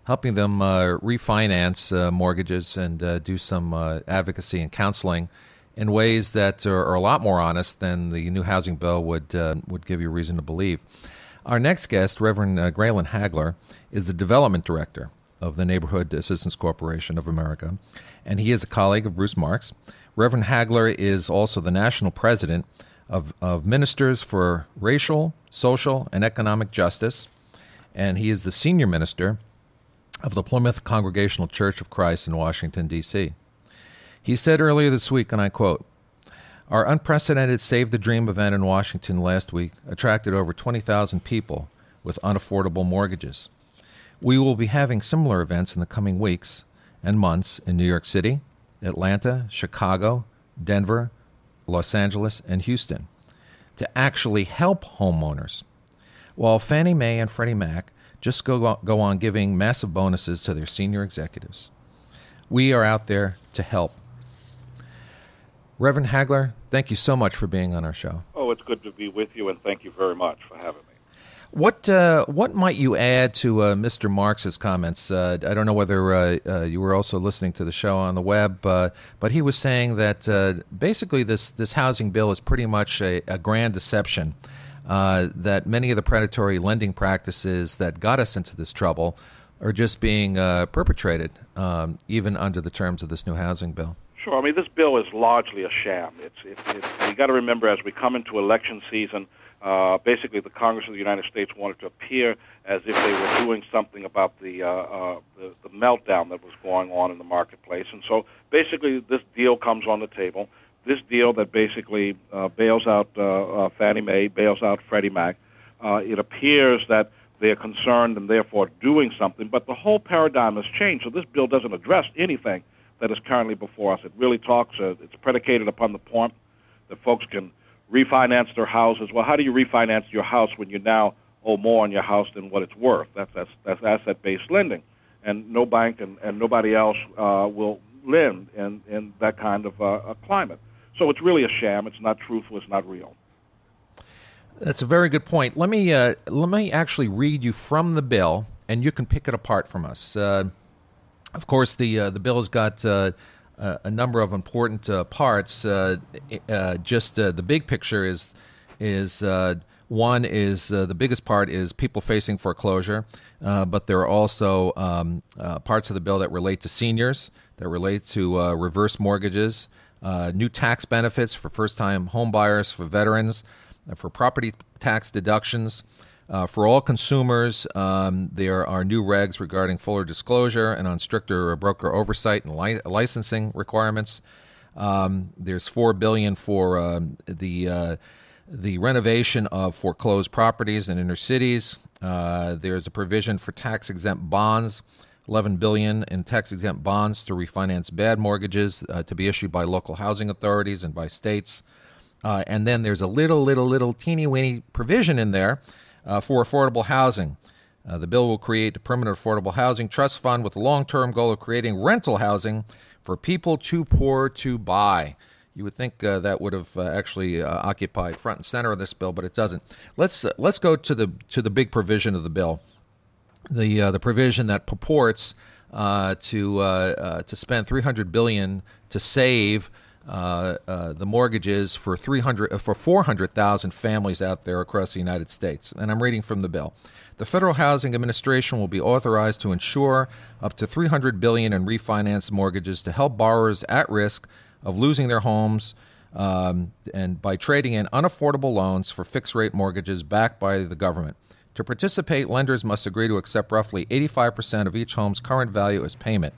helping them refinance mortgages and do some advocacy and counseling in ways that are a lot more honest than the new housing bill would give you reason to believe. Our next guest, Reverend Graylin Hagler, is the development director of the Neighborhood Assistance Corporation of America, and he is a colleague of Bruce Marks. Reverend Hagler is also the national president of Ministers for Racial, Social, and Economic Justice, and he is the senior minister of the Plymouth Congregational Church of Christ in Washington, D.C. He said earlier this week, and I quote, "Our unprecedented Save the Dream event in Washington last week attracted over 20,000 people with unaffordable mortgages. We will be having similar events in the coming weeks and months in New York City, Atlanta, Chicago, Denver, Los Angeles, and Houston to actually help homeowners, while Fannie Mae and Freddie Mac just go on giving massive bonuses to their senior executives. We are out there to help." Reverend Hagler, thank you so much for being on our show. Oh, it's good to be with you, and thank you very much for having me. What might you add to Mr. Marks's comments? I don't know whether you were also listening to the show on the web, but he was saying that basically this housing bill is pretty much a grand deception, that many of the predatory lending practices that got us into this trouble are just being perpetrated, even under the terms of this new housing bill. Sure. I mean, this bill is largely a sham. You got to remember, as we come into election season, basically the Congress of the United States wanted to appear as if they were doing something about the meltdown that was going on in the marketplace. And so basically this deal comes on the table. This deal that basically bails out Fannie Mae, bails out Freddie Mac. It appears that they're concerned and therefore doing something, but the whole paradigm has changed. So this bill doesn't address anything that is currently before us. It really talks, it's predicated upon the point that folks can refinance their houses. Well, how do you refinance your house when you now owe more on your house than what it's worth? That's asset-based lending. And no bank and nobody else will lend in that kind of a climate. So it's really a sham. It's not truthful. It's not real. That's a very good point. Let me actually read you from the bill, and you can pick it apart from us. Of course, the bill has got a number of important parts. Just the big picture is one is the biggest part is people facing foreclosure, but there are also parts of the bill that relate to seniors, that relate to reverse mortgages, new tax benefits for first-time home buyers, for veterans, for property tax deductions. For all consumers, there are new regs regarding fuller disclosure and on stricter broker oversight and licensing requirements. There's $4 billion for the renovation of foreclosed properties in inner cities. There's a provision for tax-exempt bonds, $11 billion in tax-exempt bonds to refinance bad mortgages to be issued by local housing authorities and by states. And then there's a little teeny-weeny provision in there for affordable housing. The bill will create a permanent affordable housing trust fund with the long-term goal of creating rental housing for people too poor to buy. You would think that would have actually occupied front and center of this bill, but it doesn't. Let's go to the big provision of the bill, the provision that purports to spend $300 billion to save the mortgages for 400,000 families out there across the United States. And I'm reading from the bill. The Federal Housing Administration will be authorized to insure up to $300 billion in refinance mortgages to help borrowers at risk of losing their homes and by trading in unaffordable loans for fixed-rate mortgages backed by the government. To participate, lenders must agree to accept roughly 85% of each home's current value as payment.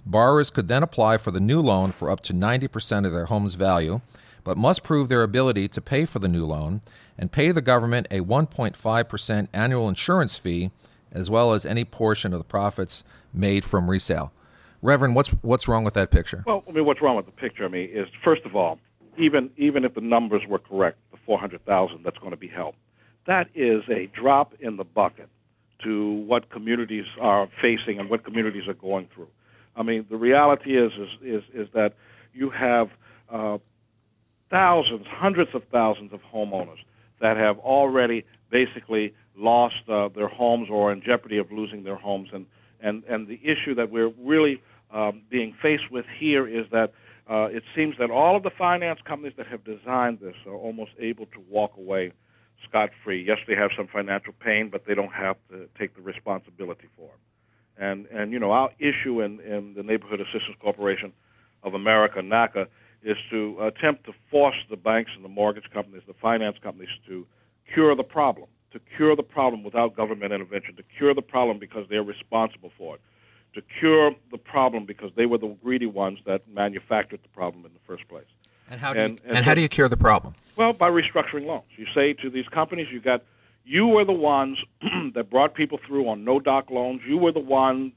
Borrowers could then apply for the new loan for up to 90% of their home's value, but must prove their ability to pay for the new loan and pay the government a 1.5% annual insurance fee, as well as any portion of the profits made from resale. Reverend, what's wrong with that picture? Well, I mean, what's wrong with the picture, is, first of all, even if the numbers were correct, the 400,000 that's going to be helped, that is a drop in the bucket to what communities are facing and what communities are going through. I mean, the reality is that you have thousands, hundreds of thousands of homeowners that have already basically lost their homes or in jeopardy of losing their homes. And And the issue that we're really being faced with here is that it seems that all of the finance companies that have designed this are almost able to walk away scot-free. Yes, they have some financial pain, but they don't have to take the responsibility for it. And you know, our issue in the Neighborhood Assistance Corporation of America, NACA, is to attempt to force the banks and the mortgage companies, the finance companies, to cure the problem without government intervention, to cure the problem because they're responsible for it, to cure the problem because they were the greedy ones that manufactured the problem in the first place. And how do you cure the problem? Well, by restructuring loans. You say to these companies, you were the ones that brought people through on no-doc loans. You were the ones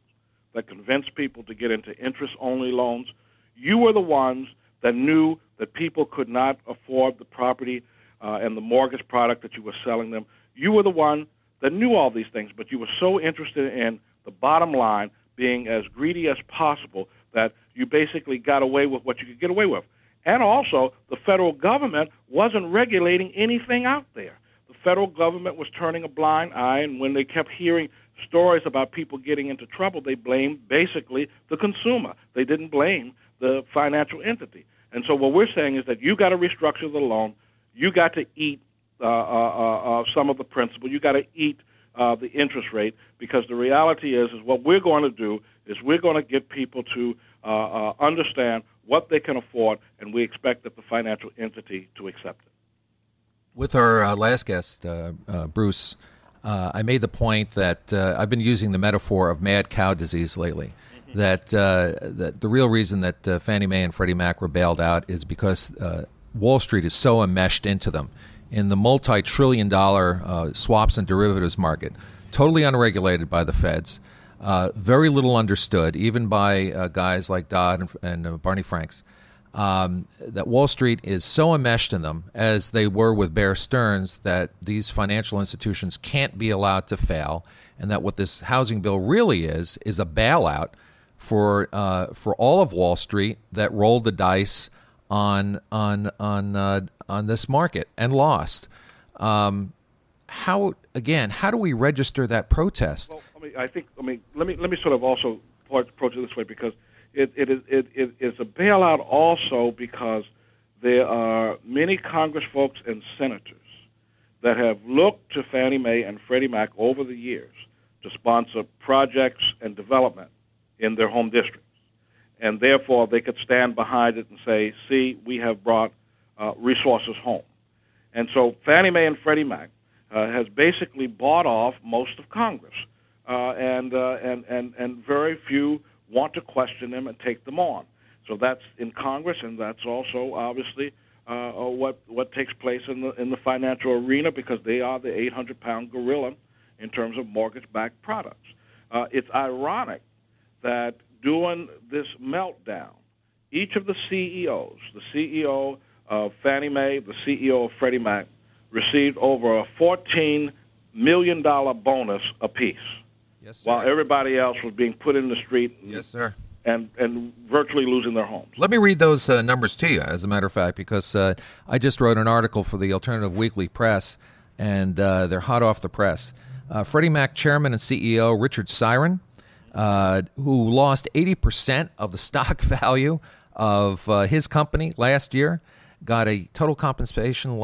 that convinced people to get into interest-only loans. You were the ones that knew that people could not afford the property and the mortgage product that you were selling them. You were the one that knew all these things, but you were so interested in the bottom line being as greedy as possible that you basically got away with what you could get away with. And also, the federal government wasn't regulating anything out there. The federal government was turning a blind eye, and when they kept hearing stories about people getting into trouble, they blamed basically the consumer. They didn't blame the financial entity. And so what we're saying is that you got to restructure the loan. You got to eat some of the principal. You got to eat the interest rate, because the reality is what we're going to do is we're going to get people to understand what they can afford, and we expect that the financial entity to accept it. With our last guest, Bruce, I made the point that I've been using the metaphor of mad cow disease lately. That the real reason that Fannie Mae and Freddie Mac were bailed out is because Wall Street is so enmeshed into them in the multi-trillion-dollar swaps and derivatives market, totally unregulated by the feds, very little understood, even by guys like Dodd and Barney Franks, that Wall Street is so enmeshed in them, as they were with Bear Stearns, that these financial institutions can't be allowed to fail, and that what this housing bill really is a bailout for all of Wall Street that rolled the dice on this market and lost. How do we register that protest? Well, let me sort of also approach it this way, because it is a bailout also because there are many Congress folks and senators that have looked to Fannie Mae and Freddie Mac over the years to sponsor projects and development in their home districts. And therefore, they could stand behind it and say, see, we have brought resources home. And so Fannie Mae and Freddie Mac has basically bought off most of Congress. And very few want to question them and take them on. So that's in Congress, and that's also obviously what takes place in the financial arena, because they are the 800-pound gorilla in terms of mortgage-backed products. It's ironic that during this meltdown, each of the CEOs, the CEO of Fannie Mae, the CEO of Freddie Mac, received over a $14 million bonus apiece. Yes, sir. While everybody else was being put in the street. Yes, sir. And virtually losing their homes. Let me read those numbers to you, as a matter of fact, because I just wrote an article for the Alternative Weekly Press, and they're hot off the press. Freddie Mac chairman and CEO Richard Siren, who lost 80% of the stock value of his company last year, got a total compensation